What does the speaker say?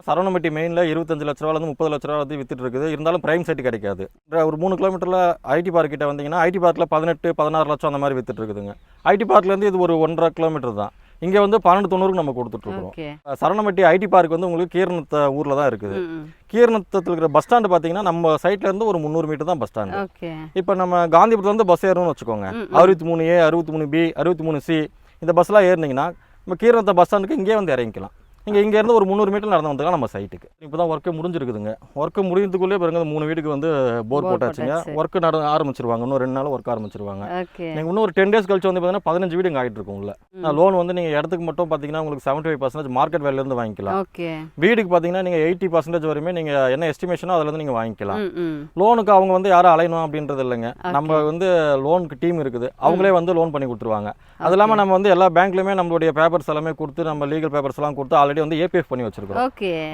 சரவணம்பட்டி மெயினில் 25 லட்ச ரூபாலேருந்து 30 லட்ச ரூபா வந்து வித்துட்டு இருக்குது. இருந்தாலும் பிரைம் சைட் கிடைக்காது. ஒரு 3 கிலோமீட்டரில் ஐடி பார்க் கிட்ட வந்தீங்கன்னா ஐடி பார்க்கில் 18-16 லட்சம் அந்த மாதிரி வித்துட்டு இருக்குதுங்க. ஐடி பார்க்லேருந்து இது ஒரு 1.5 கிலோமீட்டர் தான். இங்கே வந்து 1290 நம்ம கொடுத்துட்ருக்குறோம். சரவணம்பட்டி ஐடி பார்க் வந்து உங்களுக்கு கீரநத்த ஊரில் தான் இருக்குது. கீரநத்தத்தில் இருக்கிற பஸ் ஸ்டாண்டு பார்த்தீங்கன்னா நம்ம சைட்லேருந்து ஒரு 300 மீட்டர் தான் பஸ் ஸ்டாண்டு. இப்போ நம்ம காந்திபுரத்துலேருந்து பஸ் ஏறணும்னு வச்சுக்கோங்க. 63A, 63B, 63C இந்த பஸ்லாம் ஏறினீங்கன்னா நம்ம கீரநத்த பஸ் ஸ்டாண்டுக்கு இங்கே வந்து இறங்கிக்கலாம். இங்கேருந்து ஒரு 300 மீட்டர் நடந்து வந்துக்கலாம் நம்ம சைட்டுக்கு. இப்போ தான் ஒர்க்கு முடிஞ்சிருக்குதுங்க. ஒர்க்கு முடிஞ்சதுக்குள்ளே பாருங்க 3 வீட்டுக்கு வந்து போர் போட்டாச்சுங்க. ஒர்க்கு ஆரம்பிச்சிருவாங்க. இன்னும் 2 நாள் ஒர்க் ஆரம்பிச்சிருவாங்க. நீங்கள் இன்னும் ஒரு 10 டேஸ் கழிச்சு வந்து பார்த்தீங்கன்னா 15 வீடு இங்கே ஆகிட்டு இருக்கும். உள்ள லோன் வந்து நீங்கள் இடத்துக்கு மட்டும் பார்த்தீங்கன்னா உங்களுக்கு 75% மார்க்கெட் வேலையிலேருந்து வாங்கிக்கலாம். வீடுக்கு பார்த்தீங்கன்னா நீங்கள் 80% வரையுமே நீங்கள் என்ன எஸ்டிமேஷனோ அதுலேருந்து நீங்கள் வாங்கிக்கலாம். லோனுக்கு அவங்க வந்து யாரும் அலையணும் அப்படின்றது இல்லைங்க. நம்ம வந்து லோனுக்கு டீம் இருக்குது. அவங்களே வந்து லோன் பண்ணி கொடுத்துருவாங்க. அது இல்லாமல் நம்ம வந்து எல்லா பேங்க்லையுமே நம்மளுடைய பேப்பர்ஸ் எல்லாமே கொடுத்து நம்ம லீகல் பேப்பர்ஸ் எல்லாம் கொடுத்து ஆல்ரெடி வந்து ஏபிஎஃப் பண்ணி வச்சிருக்கோம்.